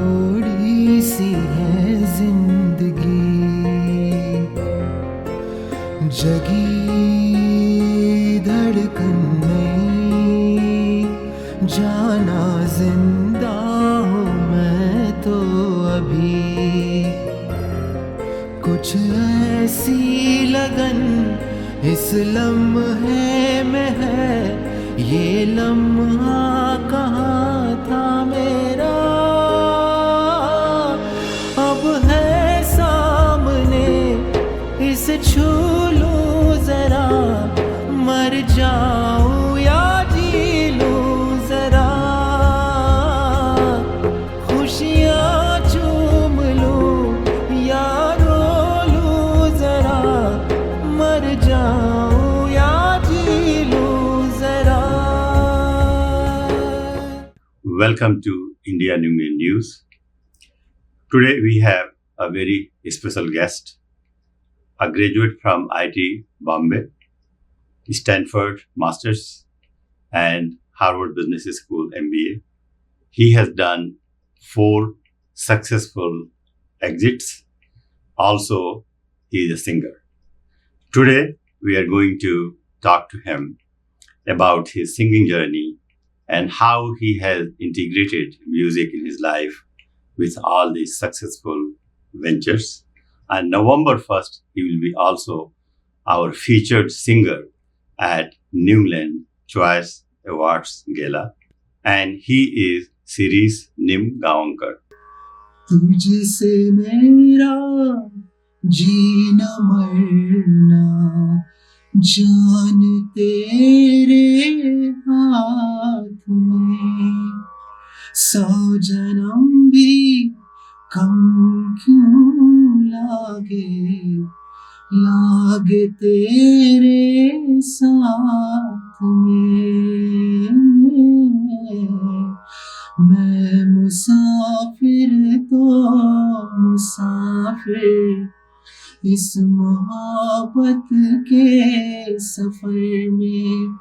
थोड़ी सी है जिंदगी, जगी धड़कन नहीं, जाना जिंदा हूँ मैं तो अभी। कुछ ऐसी लगन इस लम्हे में है, ये लम्हा कहाँ था मेरा, अब है सामने, इसे छू लूं जरा, मर जाऊं या जी लूं जरा, खुशियाँ चूम लूं या रो लूं जरा, मर जाऊं या जी लूं जरा। Welcome to India News. Today we have a very special guest, a graduate from IIT Bombay, Stanford Masters, and Harvard Business School MBA. He has done 4 successful exits. Also, he is a singer. Today, we are going to talk to him about his singing journey and how he has integrated music in his life with all these successful ventures. And November 1st, he will be also our featured singer at New England Choice Awards Gala. And he is Shirish Nimgaonkar. तुझसे मेरा जीना मरना, जान तेरे हाथ में, 100 जन्म भी कम क्यों लागे तेरे साथ में। मैं मुसाफिर तो मुसाफिर, इस मोहब्बत के सफर में।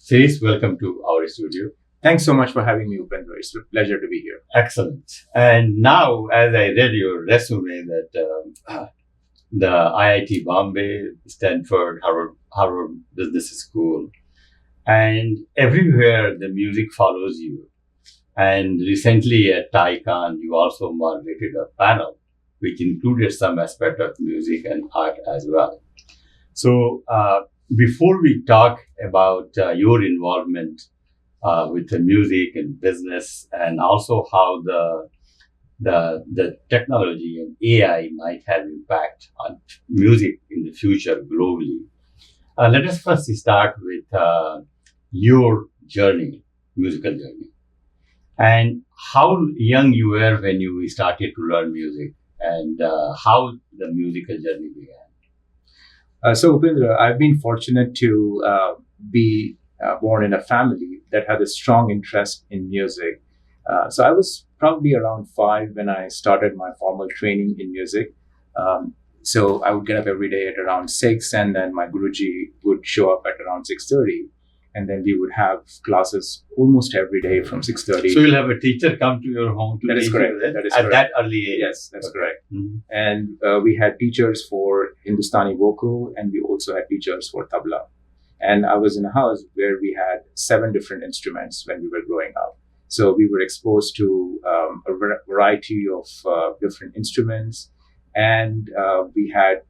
Shirish, welcome to our studio. Thanks so much for having me, Upendra. It's a pleasure to be here. Excellent. And now, as I read your resume, that the IIT Bombay, Stanford, Harvard Business School, and everywhere the music follows you. And recently at TICON, you also moderated a panel which included some aspect of music and art as well. So, before we talk about your involvement with the music and business, and also how the technology and AI might have impact on music in the future globally, let us first start with your journey, musical journey, and how young you were when you started to learn music, and how the musical journey began. So, Upendra, I've been fortunate to be born in a family that had a strong interest in music. So I was probably around 5 when I started my formal training in music. So I would get up every day at around 6, and then my Guruji would show up at around 6:30. And then we would have classes almost every day from 6:30. So you'll have a teacher come to your home to That is teach correct. you That is at correct. that early age. Yes, that's correct. Mm-hmm. And we had teachers for Hindustani vocal, and we also had teachers for tabla. And I was in a house where we had 7 different instruments when we were growing up. So we were exposed to a variety of different instruments, and we had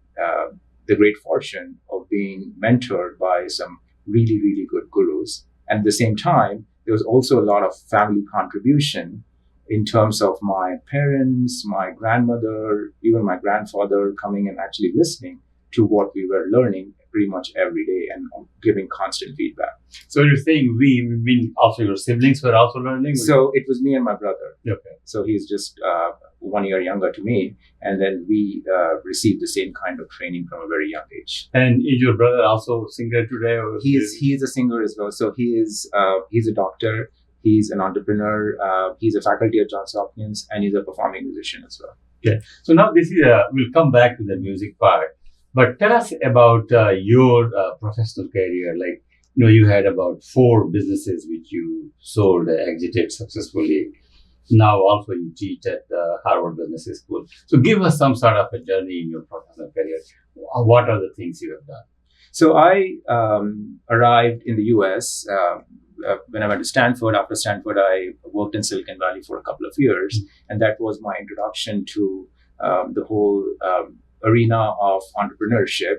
the great fortune of being mentored by some really, really good gurus. And at the same time, there was also a lot of family contribution in terms of my parents, my grandmother, even my grandfather coming and actually listening to what we were learning pretty much every day and giving constant feedback. So you're saying we mean also your siblings were also learning? So it was me and my brother. Okay. So he's just 1 year younger to me. And then we received the same kind of training from a very young age. And is your brother also a singer today? Or He is a singer as well. So he's a doctor. He's an entrepreneur. He's a faculty at Johns Hopkins, and he's a performing musician as well. Okay. So now this is we'll come back to the music part. But tell us about your professional career. Like, you had about 4 businesses which you sold, exited successfully. Now also you teach at Harvard Business School. So give us some sort of a journey in your professional career. What are the things you have done? So I arrived in the US when I went to Stanford. After Stanford, I worked in Silicon Valley for a couple of years, and that was my introduction to the whole arena of entrepreneurship.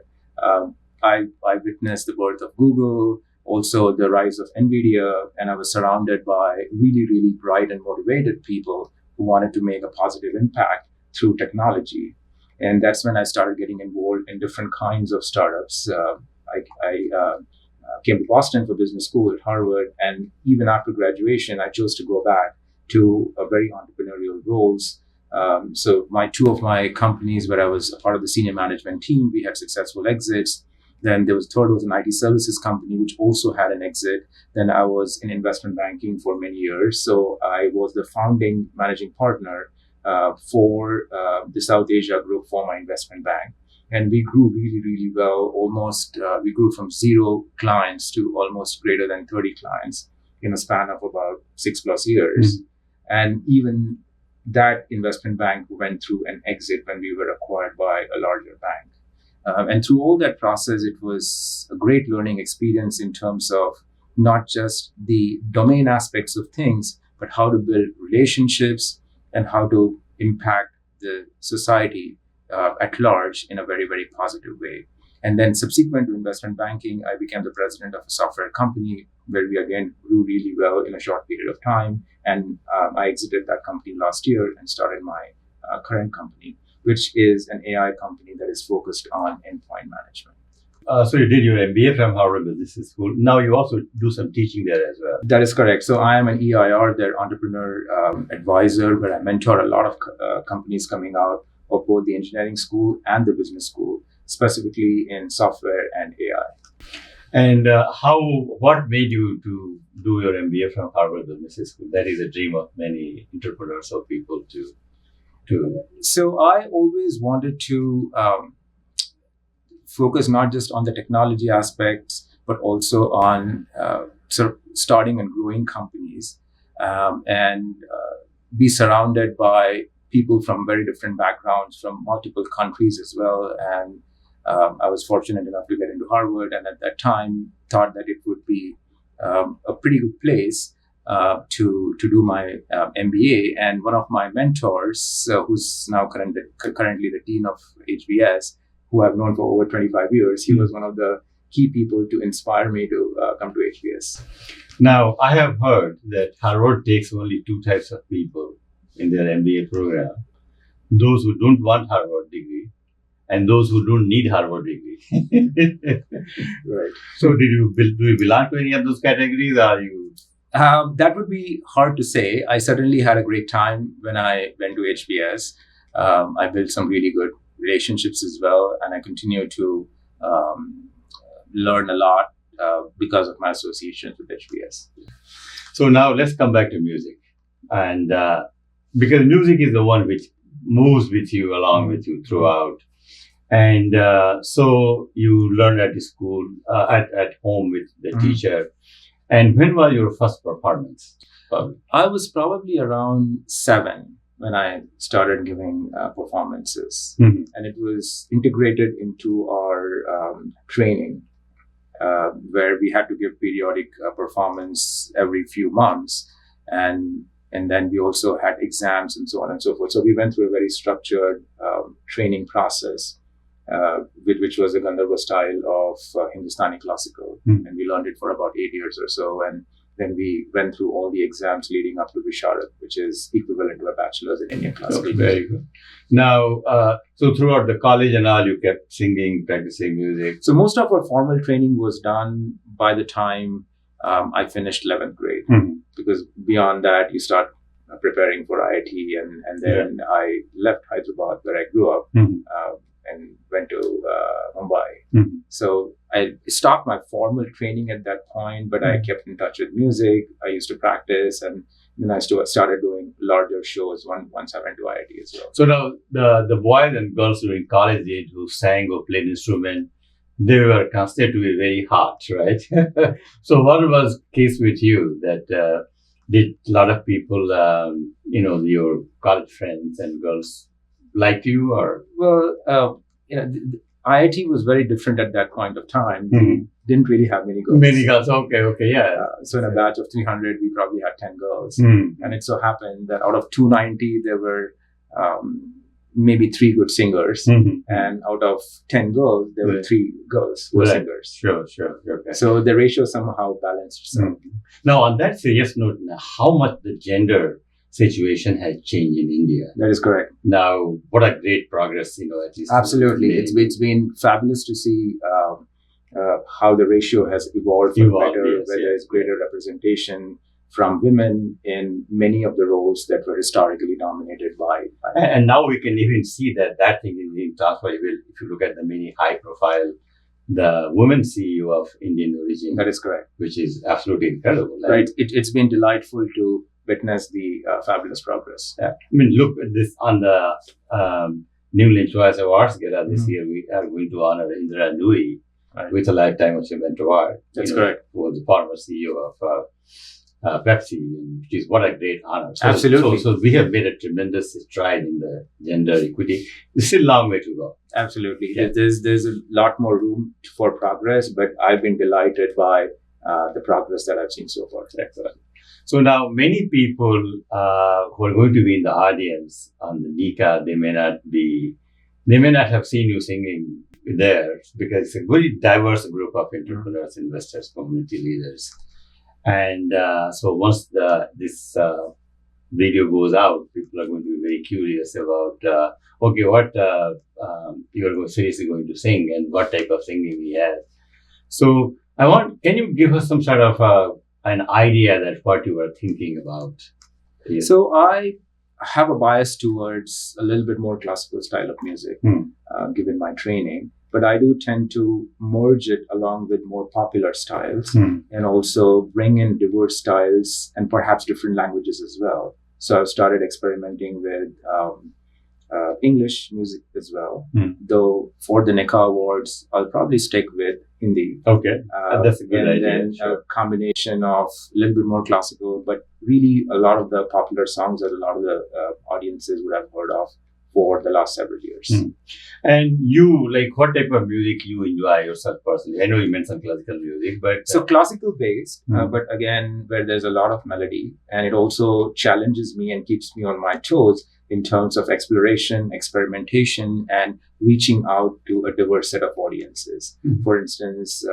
I witnessed the birth of Google, also the rise of NVIDIA, and I was surrounded by really, really bright and motivated people who wanted to make a positive impact through technology. And that's when I started getting involved in different kinds of startups. I came to Boston for business school at Harvard, and even after graduation, I chose to go back to very entrepreneurial roles. So two of my companies where I was a part of the senior management team, we had successful exits. Then there was third was an IT services company, which also had an exit. Then I was in investment banking for many years. So I was the founding managing partner for the South Asia group for my investment bank. And we grew really, really well. We grew from 0 clients to almost greater than 30 clients in a span of about 6+ years. And even that investment bank went through an exit when we were acquired by a larger bank. And through all that process, it was a great learning experience in terms of not just the domain aspects of things, but how to build relationships and how to impact the society at large in a very, very positive way. And then subsequent to investment banking, I became the president of a software company where we again grew really well in a short period of time. And I exited that company last year and started my current company, which is an AI company that is focused on endpoint management. So you did your MBA from Harvard Business School. Now you also do some teaching there as well. That is correct. So I am an EIR, their entrepreneur advisor, where I mentor a lot of companies coming out of both the engineering school and the business school, specifically in software and AI. And what made you to do your MBA from Harvard Business School? That is a dream of many entrepreneurs or people to. So I always wanted to focus not just on the technology aspects, but also on sort of starting and growing companies and be surrounded by people from very different backgrounds from multiple countries as well. And I was fortunate enough to get into Harvard, and at that time thought that it would be a pretty good place to do my MBA. And one of my mentors, who's now currently the dean of HBS, who I've known for over 25 years, he was one of the key people to inspire me to come to HBS. Now, I have heard that Harvard takes only 2 types of people in their MBA program: those who don't want Harvard degree and those who don't need Harvard degree. Right. So do you belong to any of those categories? Are you? That would be hard to say. I certainly had a great time when I went to HBS. I built some really good relationships as well, and I continue to learn a lot because of my associations with HBS. So now let's come back to music, and because music is the one which moves with you, along with you throughout. And so you learned at the school, at home with the teacher. And when was your first performance? I was probably around 7 when I started giving performances. And it was integrated into our training, where we had to give periodic performance every few months. And then we also had exams and so on and so forth. So we went through a very structured training process, which was a Gandharva style of Hindustani classical. And we learned it for about 8 years or so. And then we went through all the exams leading up to Visharad, which is equivalent to a bachelor's in Indian classical. Okay, very good. Now, so throughout the college and all, you kept singing, practicing music. So most of our formal training was done by the time I finished 11th grade. Because beyond that, you start preparing for IIT. And then I left Hyderabad, where I grew up, and went to Mumbai. So I stopped my formal training at that point, but I kept in touch with music. I used to practice, and then I started doing larger shows once I went to IIT as well. So now the boys and girls during college age who sang or played instrument, they were considered to be very hot, right? So what was the case with you that did a lot of people, your college friends and girls like you, or? Well, the IIT was very different at that point of time. We didn't really have many girls. Many girls, okay, yeah. So in a batch of 300, we probably had 10 girls. Mm. And it so happened that out of 290, there were maybe 3 good singers. Mm-hmm. And out of 10 girls, there were 3 girls who were singers. Sure. Okay. So the ratio somehow balanced itself. Now, on that serious note, how much the gender situation has changed in India? That is correct. Now, what a great progress, at least. Absolutely. It's been fabulous to see how the ratio has evolved for better, where there is greater representation from women in many of the roles that were historically dominated by. And now we can even see that thing is being transferred. If you look at the many high profile, the women CEO of Indian origin. That is correct. Which is absolutely incredible. Right. It's been delightful to witness the fabulous progress. Yeah. I mean, look at this on the New Lynch Choice Awards Gala this year. We are going to honor Indira Nooyi with a Lifetime Achievement Award. That's correct. Who was the former CEO of Pepsi, which is what a great honor. Absolutely. So we have made a tremendous stride in the gender equity. There's still a long way to go. Absolutely. Yeah. There's a lot more room for progress, but I've been delighted by the progress that I've seen so far. Excellent. So now many people who are going to be in the audience on the NICA, they may not have seen you singing there because it's a very diverse group of entrepreneurs, investors, community leaders. And so once this video goes out, people are going to be very curious about, what you are seriously going to sing and what type of singing he has. So can you give us some sort of an idea that what you were thinking about? Yeah. So I have a bias towards a little bit more classical style of music, given my training. But I do tend to merge it along with more popular styles and also bring in diverse styles and perhaps different languages as well. So I've started experimenting with English music as well. Though for the NICA Awards, I'll probably stick with Hindi. Okay, that's a good idea. And then a combination of a little bit more classical, but really a lot of the popular songs that a lot of the audiences would have heard of for the last several years. And you, what type of music you enjoy yourself personally? I know you mentioned classical music, but... So classical based, but again, where there's a lot of melody, and it also challenges me and keeps me on my toes in terms of exploration, experimentation, and reaching out to a diverse set of audiences. For instance,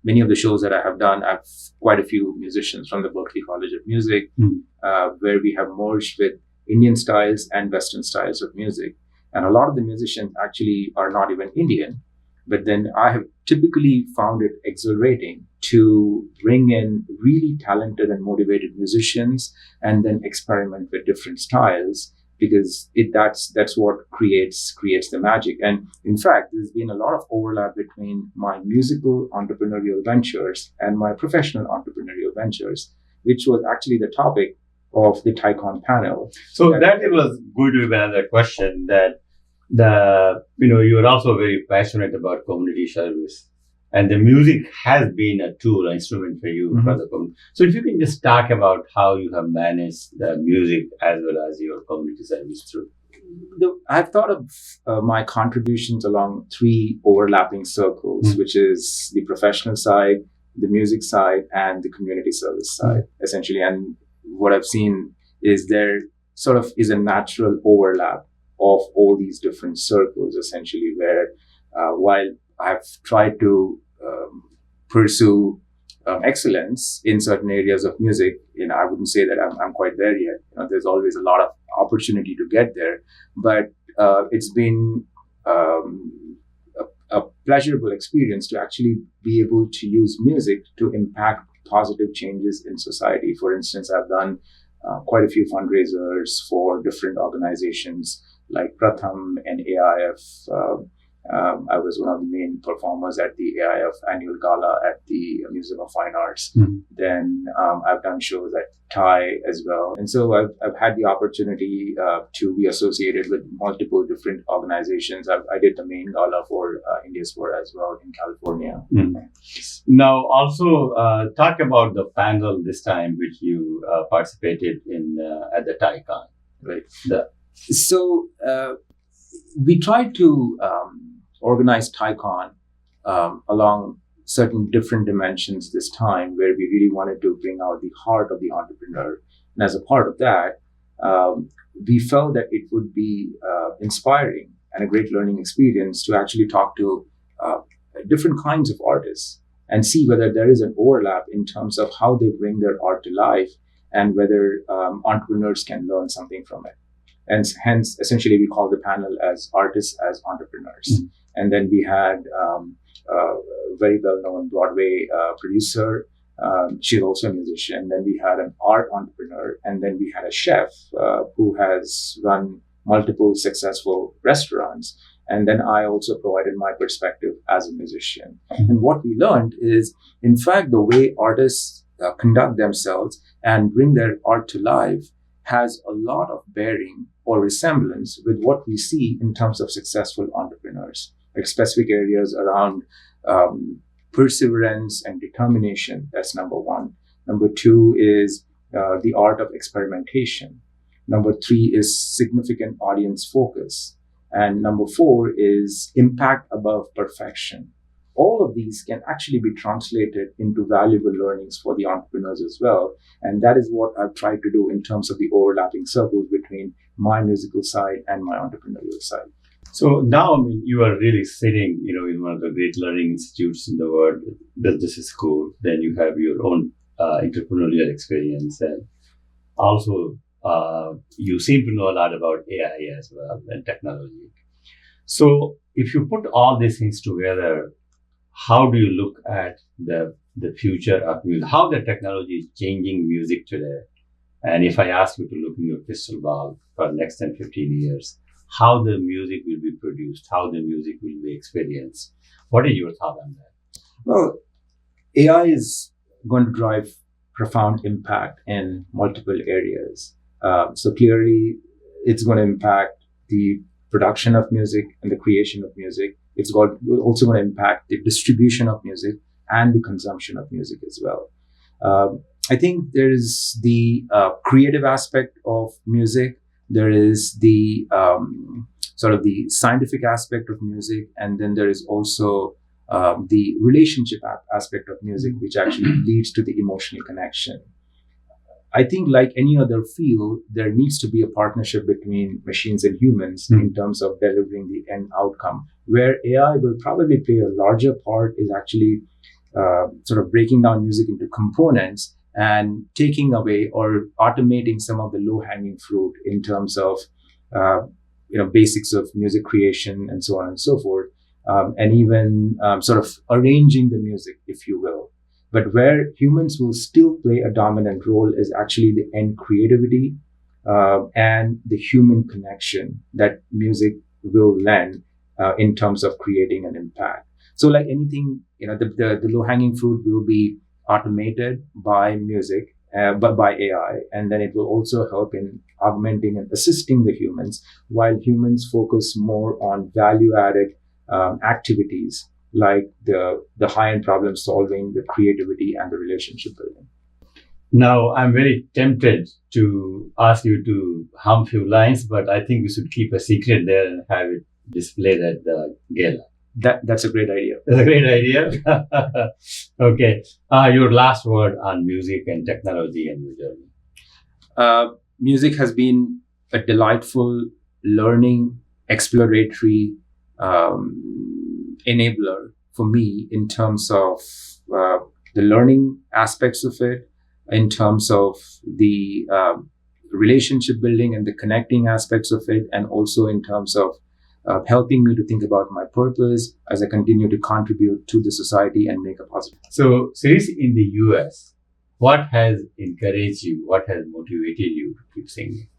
many of the shows that I have done, I have quite a few musicians from the Berklee College of Music, where we have merged with Indian styles and Western styles of music. And a lot of the musicians actually are not even Indian, but then I have typically found it exhilarating to bring in really talented and motivated musicians and then experiment with different styles, because that's what creates the magic. And in fact, there's been a lot of overlap between my musical entrepreneurial ventures and my professional entrepreneurial ventures, which was actually the topic of the TICON panel. So that was going to be another question, that you're also very passionate about community service, and the music has been a tool, an instrument for you for the community. So if you can just talk about how you have managed the music as well as your community service through. I've thought of my contributions along 3 overlapping circles, which is the professional side, the music side, and the community service side, essentially. And what I've seen is there sort of is a natural overlap of all these different circles, essentially, where while I've tried to pursue excellence in certain areas of music, I wouldn't say that I'm quite there yet. There's always a lot of opportunity to get there, but it's been a pleasurable experience to actually be able to use music to impact positive changes in society. For instance, I've done quite a few fundraisers for different organizations like Pratham and AIF, I was one of the main performers at the AIF annual gala at the Museum of Fine Arts. Then I've done shows at Thai as well. And so I've had the opportunity to be associated with multiple different organizations. I did the main gala for India Sport as well in California. Now, also talk about the panel this time, which you participated in at the TaiCon. Right. So we tried to organize TaiCon along certain different dimensions this time, where we really wanted to bring out the heart of the entrepreneur. And as a part of that, we felt that it would be inspiring and a great learning experience to actually talk to different kinds of artists and see whether there is an overlap in terms of how they bring their art to life and whether entrepreneurs can learn something from it. And hence, essentially, we call the panel as Artists as Entrepreneurs. And then we had a very well-known Broadway producer. She's also a musician. Then we had an art entrepreneur. And then we had a chef who has run multiple successful restaurants. And then I also provided my perspective as a musician. And what we learned is, in fact, the way artists conduct themselves and bring their art to life has a lot of bearing or resemblance with what we see in terms of successful entrepreneurs, like specific areas around perseverance and determination. That's number one. Number two is the art of experimentation. Number three is significant audience focus. And number four is impact above perfection. All of these can actually be translated into valuable learnings for the entrepreneurs as well. And that is what I've tried to do in terms of the overlapping circles between my musical side and my entrepreneurial side. So now, I mean, you are really sitting, in one of the great learning institutes in the world, business school. Then you have your own entrepreneurial experience, and also you seem to know a lot about AI as well and technology. So if you put all these things together, how do you look at the future of music? How the technology is changing music today? And if I ask you to look in your crystal ball for the next 10, 15 years, how the music will be produced, how the music will be experienced. What is your thought on that? Well, AI is going to drive profound impact in multiple areas. So clearly, it's going to impact the production of music and the creation of music. It's also going to impact the distribution of music and the consumption of music as well. I think there is the creative aspect of music. There is the sort of the scientific aspect of music, and then there is also the relationship aspect of music, which actually leads to the emotional connection. I think, like any other field, there needs to be a partnership between machines and humans in terms of delivering the end outcome. Where AI will probably play a larger part is actually sort of breaking down music into components and taking away or automating some of the low-hanging fruit in terms of basics of music creation and so on and so forth, and even sort of arranging the music, if you will. But where humans will still play a dominant role is actually the end creativity and the human connection that music will lend in terms of creating an impact. So like anything, the low-hanging fruit will be automated by music, but by AI, and then it will also help in augmenting and assisting the humans, while humans focus more on value-added activities like the high-end problem solving, the creativity, and the relationship building. Now, I'm very tempted to ask you to hum few lines, but I think we should keep a secret there and have it displayed at the gala. That's a great idea. That's a great idea. Okay. Your last word on music and technology and your journey. Music has been a delightful, learning, exploratory enabler for me in terms of the learning aspects of it, in terms of the relationship building and the connecting aspects of it, and also in terms of helping me to think about my purpose as I continue to contribute to the society and make a positive. So, Shirish, in the US, what has encouraged you? What has motivated you to keep singing?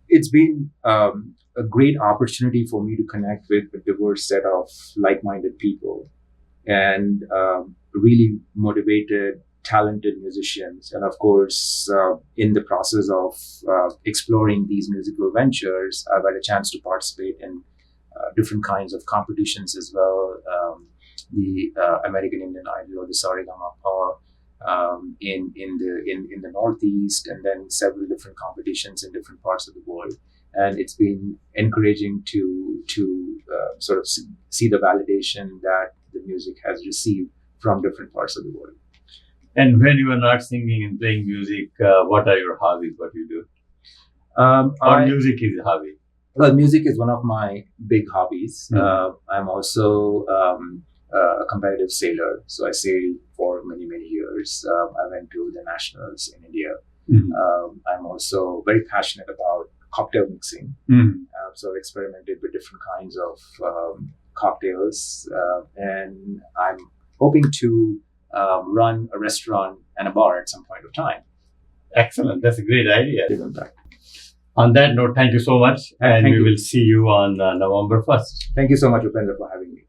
It's been a a great opportunity for me to connect with a diverse set of like-minded people and really motivated, talented musicians. And of course, in the process of exploring these musical ventures, I've had a chance to participate in different kinds of competitions as well. The American Indian Idol or the Saregama in the Northeast, and then several different competitions in different parts of the world. And it's been encouraging to sort of see the validation that the music has received from different parts of the world. And when you are not singing and playing music, what are your hobbies? What do you do? Music is a hobby? Well, music is one of my big hobbies. I'm also a competitive sailor, so I sailed for many years. I went to the nationals in India. I'm also very passionate about cocktail mixing. So I've experimented with different kinds of cocktails, and I'm hoping to run a restaurant and a bar at some point of time. Excellent. That's a great idea. On that note, thank you so much. And we will see you on November 1st. Thank you so much, Upendra, for having me.